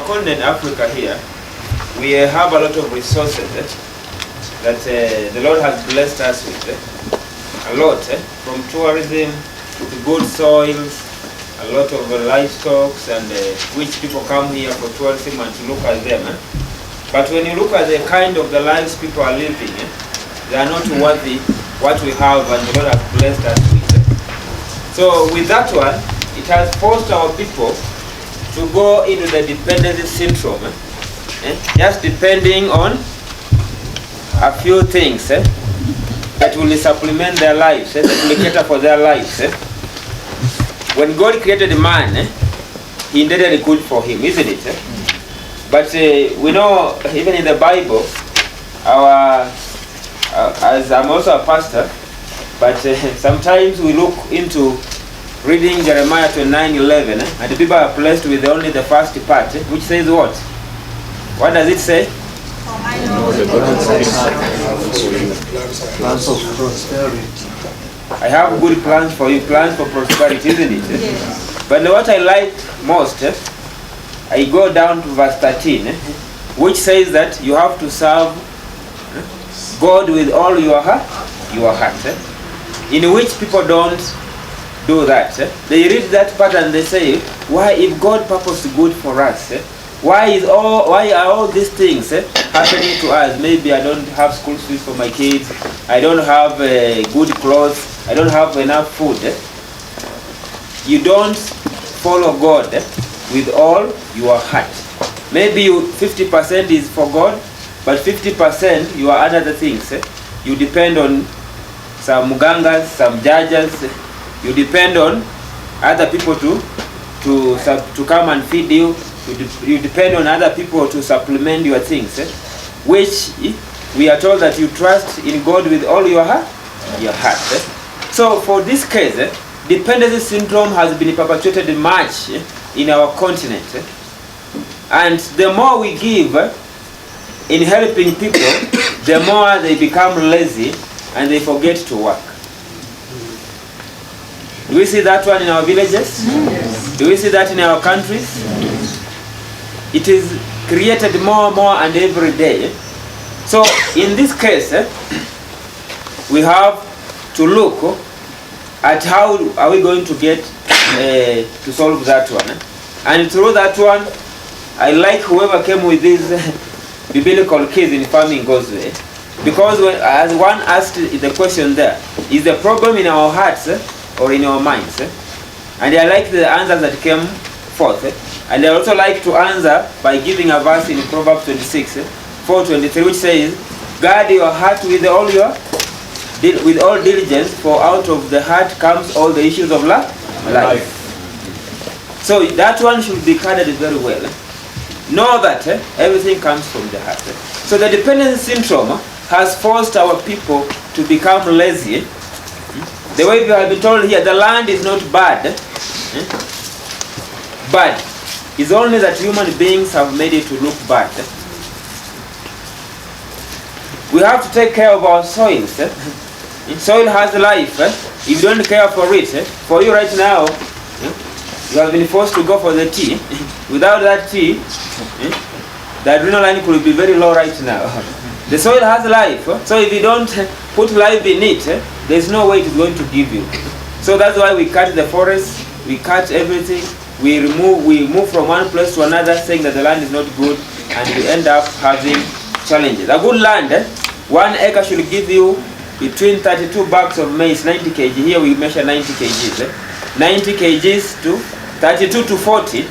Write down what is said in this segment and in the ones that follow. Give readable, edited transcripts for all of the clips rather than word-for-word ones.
continent, Africa here, we have a lot of resources that the Lord has blessed us with. A lot, from tourism to good soils, a lot of livestock, and which people come here for tourism and to look at them. But when you look at the kind of the lives people are living, they are not worthy what we have and the Lord has blessed us with. So with that one, it has forced our people to go into the dependency syndrome, just depending on a few things that will supplement their lives, that will cater for their lives. When God created man, he intended good for him, isn't it? But we know, even in the Bible, as I'm also a pastor, but sometimes we look into reading Jeremiah 29:11, and the people are blessed with only the first part, which says what? What does it say? Plans of prosperity. I have good plans for you, plans for prosperity, isn't it? Yes. But what I like most, I go down to verse 13, which says that you have to serve God with all your heart, in which people don't do that. They read that part and they say, why, if God purposed good for us, why are all these things happening to us? Maybe I don't have school fees for my kids, I don't have good clothes, I don't have enough food. You don't follow God with all your heart. Maybe 50% is for God, but 50% you are other things. You depend on some mugangas, some judges. You depend on other people to come and feed you. You depend on other people to supplement your things, which we are told that you trust in God with all your heart. So for this case, dependency syndrome has been perpetuated much in our continent. And the more we give in helping people, the more they become lazy and they forget to work. Do we see that one in our villages? Yes. Do we see that in our countries? It is created more and every day. So in this case, we have to look at how are we going to get to solve that one. And through that one, I like whoever came with this biblical case in farming goes way. Because as one asked the question there, is the problem in our hearts or in our minds? And I like the answers that came forth. And I also like to answer by giving a verse in Proverbs 26:4-23, which says, guard your heart with all diligence, for out of the heart comes all the issues of life. So that one should be guarded very well. Know that everything comes from the heart. So the dependency syndrome has forced our people to become lazy. The way we have been told here, the land is not bad. Bad. It's only that human beings have made it to look bad. We have to take care of our soils. Soil has life. If you don't care for it, for you right now, you have been forced to go for the tea. Without that tea, the adrenaline could be very low right now. The soil has life. So if you don't put life in it, there's no way it's going to give you. So that's why we cut the forest, we cut everything. We move from one place to another, saying that the land is not good, and we end up having challenges. A good land, 1 acre should give you between 32 bags of maize, 90 kg. Here we measure 90 kgs. 90 kgs to 32 to 40.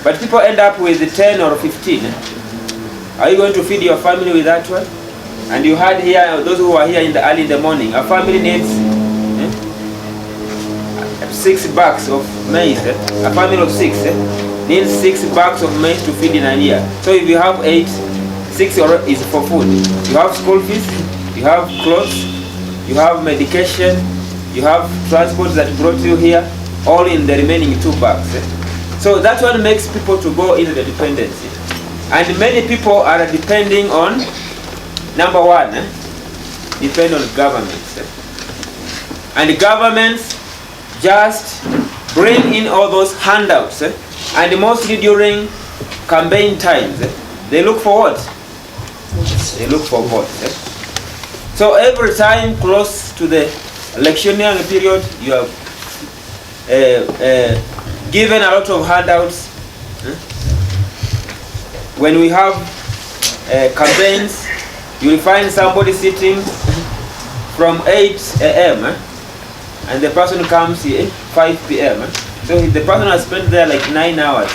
But people end up with 10 or 15. Are you going to feed your family with that one? And you had here, those who are here early in the morning, a family needs 6 bags of maize. A family of 6 needs 6 bags of maize to feed in a year. So if you have 8, 6 is for food. You have school fees, you have clothes, you have medication, you have transport that brought you here, all in the remaining 2 bags. So that's what makes people to go into the dependency. And many people are depending on, number one, depend on governments. And governments just bring in all those handouts, and mostly during campaign times, they look for what? They look for votes. So every time close to the electioneering period, you are given a lot of handouts. When we have campaigns, you will find somebody sitting from 8 a.m. And the person comes here 5 p.m. So the person has spent there like 9 hours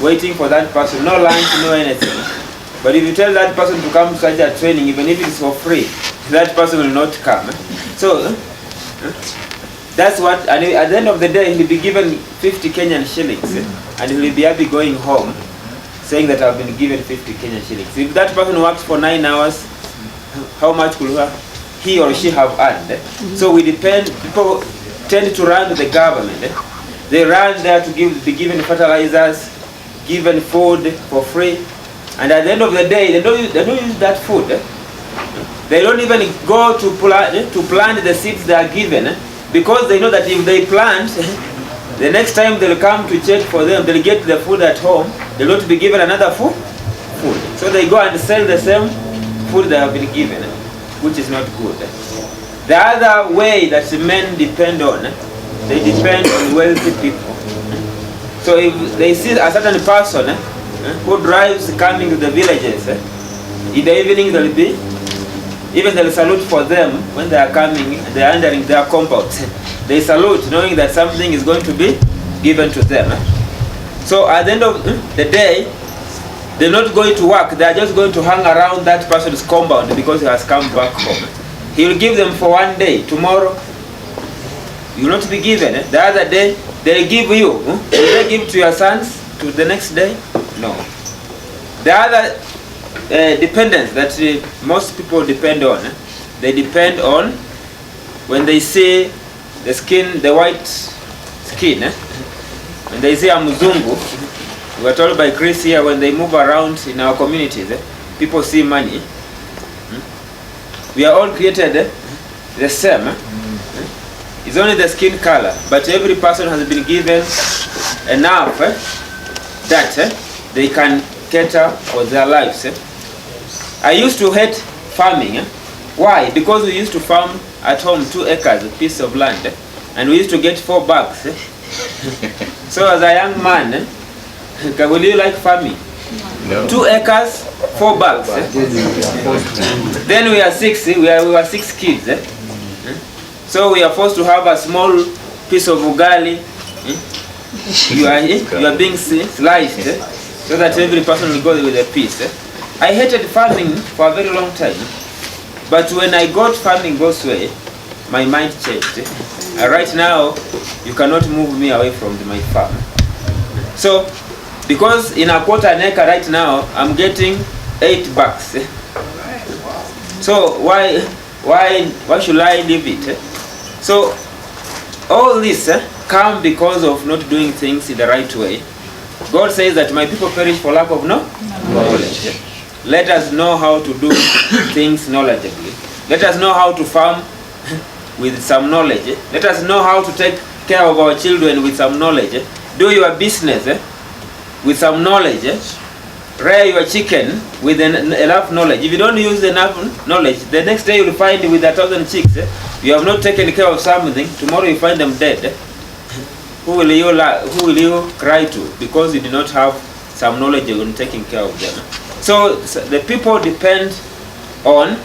waiting for that person. No lunch, no anything. But if you tell that person to come to such a training, even if it's for free, that person will not come. So that's what, and at the end of the day, he'll be given 50 Kenyan shillings. And he'll be happy going home saying that I've been given 50 Kenyan shillings. If that person works for 9 hours, how much could he or she have earned? So we depend, people tend to run to the government. They run there to be given fertilizers, given food for free. And at the end of the day, they don't use that food. They don't even go to plant the seeds they are given, because they know that if they plant, the next time they'll come to check for them, they'll get the food at home, they'll not be given another food. So they go and sell the same food they have been given, which is not good. The other way that men depend on, they depend on wealthy people. So if they see a certain person who drives coming to the villages, in the evening they'll salute for them when they are coming, they are entering their compounds. They salute knowing that something is going to be given to them. So at the end of the day, they're not going to work, they are just going to hang around that person's compound because he has come back home. He will give them for one day. Tomorrow, you will not be given. The other day, they'll give you. Will they give to your sons to the next day? No. The other dependence that most people depend on, they depend on when they see the skin, the white skin. When they see a mzungu, we are told by Chris here, when they move around in our communities, people see money. We are all created the same. It's only the skin color, but every person has been given enough that they can cater for their lives. I used to hate farming. Why? Because we used to farm at home 2 acres, a piece of land, and we used to get 4 bags. So as a young man, will you like farming? No. 2 acres, 4 bags. Then we are 6. We were 6 kids. So we are forced to have a small piece of ugali. You are being sliced so that every person will go with a piece. I hated farming for a very long time. But when I got farming God's way, my mind changed. Right now, you cannot move me away from my farm. So, because in a quarter an acre right now, I'm getting 8 bucks. So why should I leave it? So all this come because of not doing things in the right way. God says that my people perish for lack of knowledge. Let us know how to do things knowledgeably. Let us know how to farm with some knowledge. Let us know how to take care of our children with some knowledge. Do your business with some knowledge. Rear your chicken with enough knowledge. If you don't use enough knowledge, the next day you'll find with 1,000 chicks, you have not taken care of something, tomorrow you find them dead. Who will you cry to? Because you do not have some knowledge on taking care of them. So the people depend on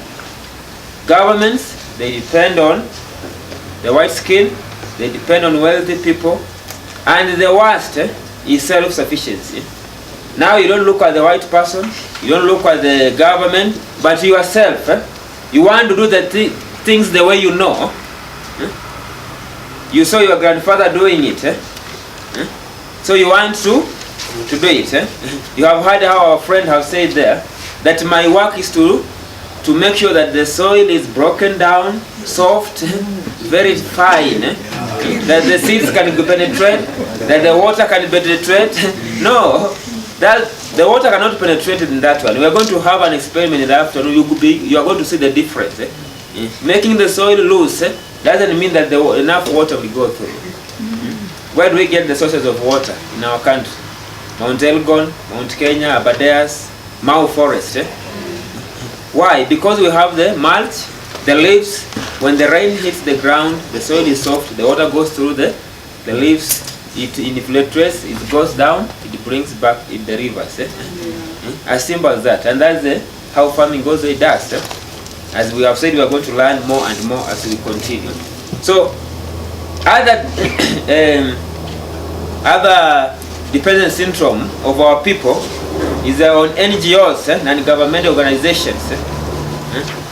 governments, they depend on the white skin, they depend on wealthy people, and the worst is self-sufficiency. Now you don't look at the white person, you don't look at the government, but yourself. You want to do the things the way you know. You saw your grandfather doing it. So you want to do it. You have heard how our friend has said there, that my work is to make sure that the soil is broken down, soft, very fine, that the seeds can penetrate, that the water can penetrate. No, that the water cannot penetrate in that one. We are going to have an experiment in the afternoon. You are going to see the difference. Making the soil loose doesn't mean that enough water will go through. Where do we get the sources of water in our country? Mount Elgon, Mount Kenya, Aberdares, Mau Forest. Why? Because we have the mulch, the leaves. When the rain hits the ground, the soil is soft, the water goes through the leaves, it infiltrates, it goes down, it brings back in the rivers. As simple as that. And that's how farming goes with us. As we have said, we are going to learn more and more as we continue. So, other dependent syndrome of our people is on NGOs, non-governmental organizations.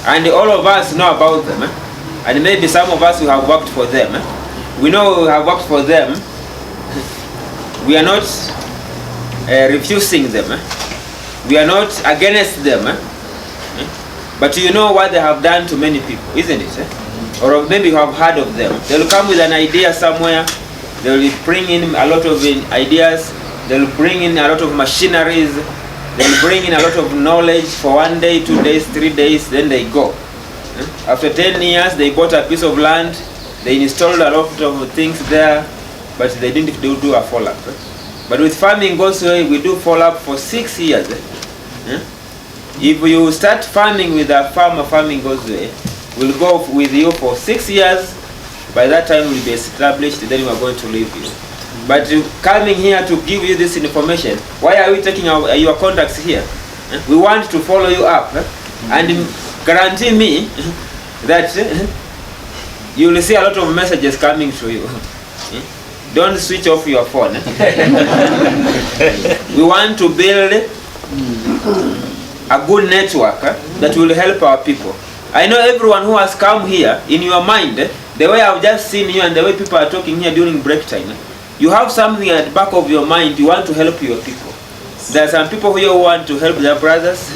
And all of us know about them. And maybe some of us who have worked for them. We know we have worked for them. We are not refusing them. We are not against them. But you know what they have done to many people, isn't it? Or maybe you have heard of them. They will come with an idea somewhere. They will bring in a lot of ideas. They will bring in a lot of machineries. They will bring in a lot of knowledge for 1 day, 2 days, 3 days, then they go. After 10 years, they bought a piece of land. They installed a lot of things there, but they didn't do a follow-up. But with farming also, we do follow-up for 6 years. If you start farming with a farmer, farming goes away, we'll go with you for 6 years. By that time we'll be established, then we are going to leave you. But coming here to give you this information, why are we taking your contacts here? We want to follow you up and guarantee me that you will see a lot of messages coming to you. Don't switch off your phone. We want to build a good network that will help our people. I know everyone who has come here, in your mind, the way I've just seen you and the way people are talking here during break time, you have something at the back of your mind. You want to help your people. There are some people here who want to help their brothers.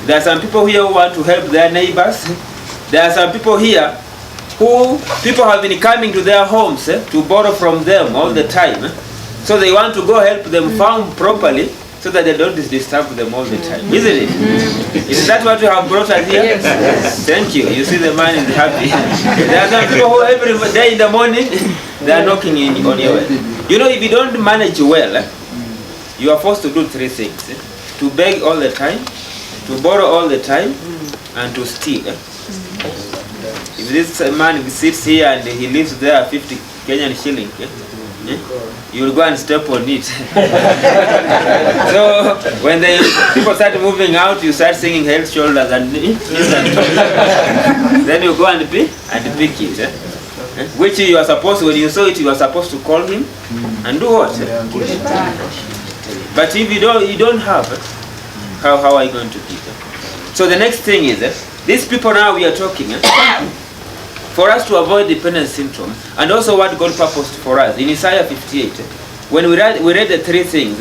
There are some people here who want to help their neighbors. There are some people here who people have been coming to their homes to borrow from them all the time. So they want to go help them farm properly so that they don't disturb them all the time. Isn't it? Is that what you have brought us here? Yes. Thank you. You see the man is happy. There are some people who every day in the morning they are knocking on your door. You know, if you don't manage well, you are forced to do 3 things. To beg all the time, to borrow all the time, and to steal. If this man sits here and he lives there 50 Kenyan shilling, you will go and step on it. So when people start moving out, you start singing head, shoulders, and knees and toes. Then you go and pick it. Which you are supposed, when you saw it, you are supposed to call him and do what? But if you don't have, how are you going to give? So the next thing is, these people now we are talking, for us to avoid dependence syndrome, and also what God purposed for us in Isaiah 58, when we read the 3 things,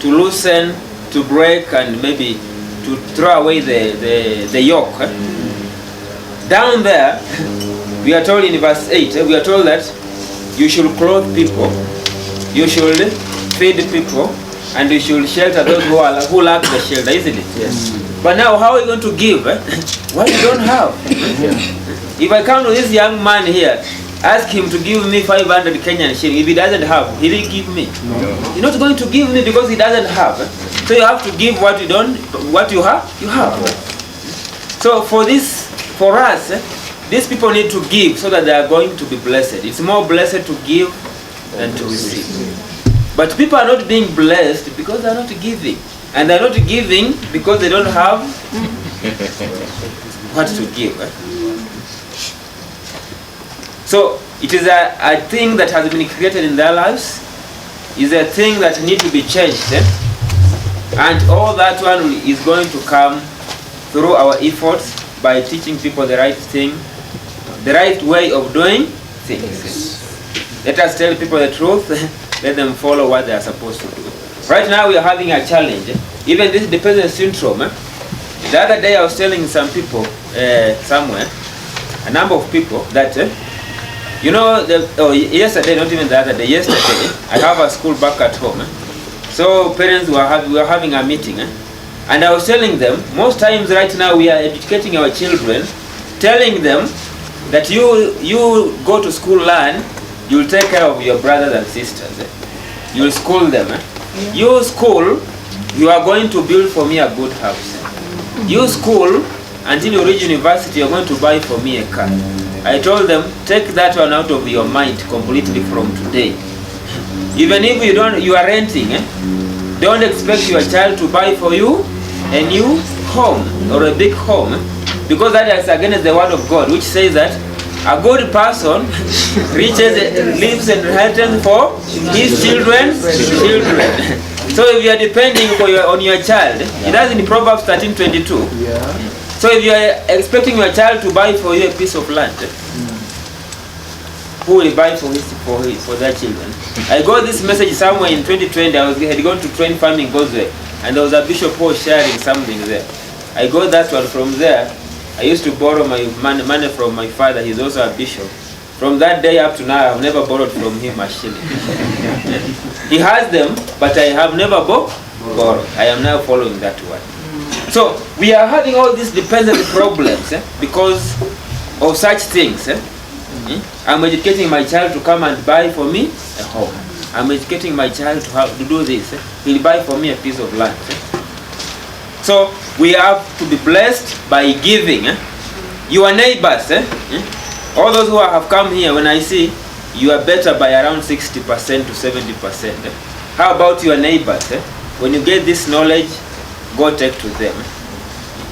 to loosen, to break, and maybe to throw away the yoke. Down there, we are told in verse 8, we are told that you should clothe people, you should feed people, and you should shelter those who lack the shelter, isn't it? Yes. But now, how are you going to give what you don't have? If I come to this young man here, ask him to give me 500 Kenyan shilling, if he doesn't have, he will give me. No. He's not going to give me because he doesn't have. So you have to give what you have, you have. So for us, these people need to give so that they are going to be blessed. It's more blessed to give than to receive. But people are not being blessed because they are not giving. And they are not giving because they don't have what to give. So it is a thing that has been created in their lives. Is a thing that needs to be changed. And all that one is going to come through our efforts by teaching people the right thing, the right way of doing things. Let us tell people the truth. Let them follow what they are supposed to do. Right now we are having a challenge. Even this dependence syndrome. The other day I was telling some people somewhere, a number of people that, yesterday, not even the other day, yesterday, I have a school back at home. So parents we were having a meeting. And I was telling them, most times right now we are educating our children, telling them that you go to school, learn, you will take care of your brothers and sisters. You will school them. You school, you are going to build for me a good house. You school, until you reach university, you are going to buy for me a car. I told them, take that one out of your mind completely from today. Even if you are renting, don't expect your child to buy for you a new home or a big home, because that is against the word of God, which says that a good person leaves an inheritance for his children's children. So if you are depending on your child, it does in Proverbs 13:22. So if you are expecting your child to buy for you a piece of land, who will buy for their children? I got this message somewhere in 2020. I had gone to train farming Gozwe, and there was a bishop who was sharing something there. I got that one from there. I used to borrow my money from my father. He's also a bishop. From that day up to now, I've never borrowed from him a shilling. He has them, but I have never borrowed. I am now following that one. So we are having all these dependent problems because of such things. I'm educating my child to come and buy for me a home. I'm educating my child to do this. He'll buy for me a piece of land. So we have to be blessed by giving. Your neighbors, all those who have come here, when I see you are better by around 60% to 70%. How about your neighbors? When you get this knowledge, go take to them.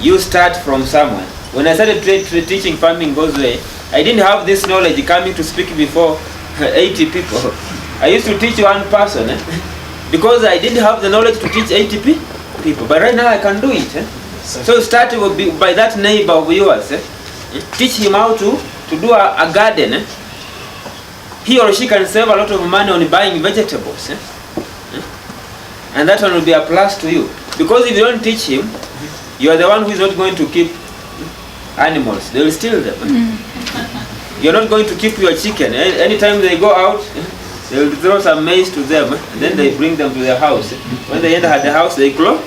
You start from somewhere. When I started teaching farming Gozwe, I didn't have this knowledge coming to speak before 80 people. I used to teach one person because I didn't have the knowledge to teach 80 people. But right now I can do it. So start by that neighbor of yours. Teach him how to do a garden. He or she can save a lot of money on buying vegetables. And that one will be a plus to you. Because if you don't teach him, you are the one who is not going to keep animals. They will steal them. You're not going to keep your chicken. Anytime they go out, they will throw some maize to them, and then they bring them to their house. When they enter the house, they close.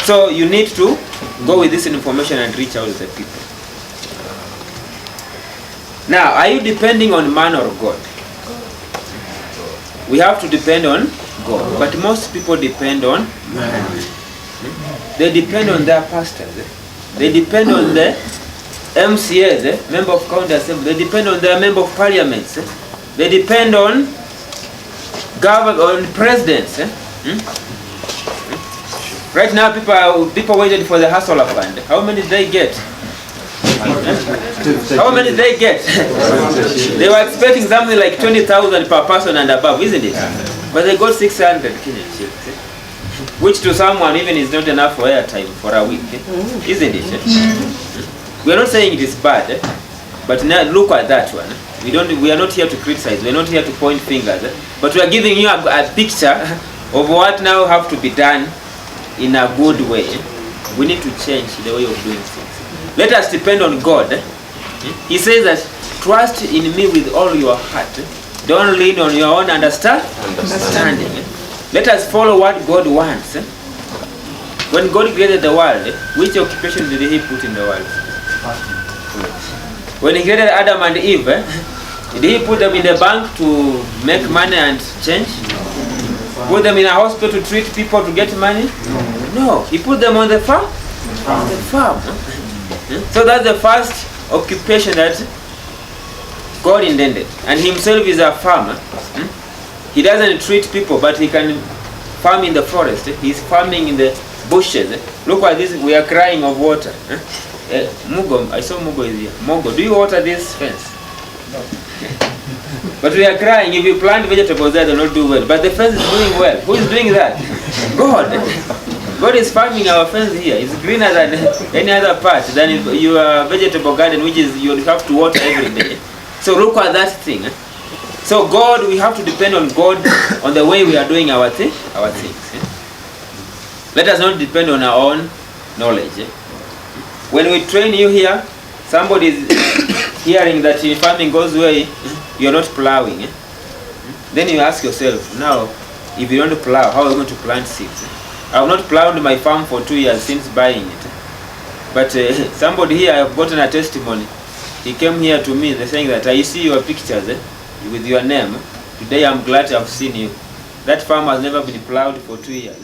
So you need to go with this information and reach out to the people. Now, are you depending on man or God? We have to depend on God, but most people depend on man. They depend on their pastors. They depend on the MCAs, member of county assembly. They depend on their member of parliaments. They depend on presidents. Right now, people waited for the hustler fund. How many did they get? How many did they get? They were expecting something like 20,000 per person and above, isn't it? But they got 600 Kenyan shillings, which to someone even is not enough for airtime for a week, isn't it? We are not saying it is bad, but now look at that one. We are not here to criticize. We are not here to point fingers, but we are giving you a picture of what now have to be done in a good way. We need to change the way of doing things. Let us depend on God. He says that trust in me with all your heart. Don't lean on your own understanding. Let us follow what God wants. When God created the world, which occupation did He put in the world? When He created Adam and Eve, did He put them in the bank to make money and change? Put them in a hospital to treat people to get money? No. He put them on the farm. On the farm. So that's the first occupation that God intended. And Himself is a farmer. He doesn't treat people, but He can farm in the forest. He's farming in the bushes. Look at this. We are crying of water. Mugo, I saw Mugo is here. Mugo, do you water this fence? No. But we are crying. If you plant vegetables there, they'll not do well. But the fence is doing well. Who is doing that? God. God is farming our fence here. It's greener than any other part, than your vegetable garden, which is you have to water every day. So look at that thing. So God, we have to depend on God on the way we are doing our things. Let us not depend on our own knowledge. When we train you here, somebody is hearing that if farming goes away, you're not plowing. Then you ask yourself, now, if you don't plow, how are you going to plant seeds? I have not plowed my farm for 2 years since buying it. But somebody here, I have gotten a testimony. He came here to me, they're saying that I see your pictures with your name. Today I'm glad I've seen you. That farm has never been plowed for 2 years.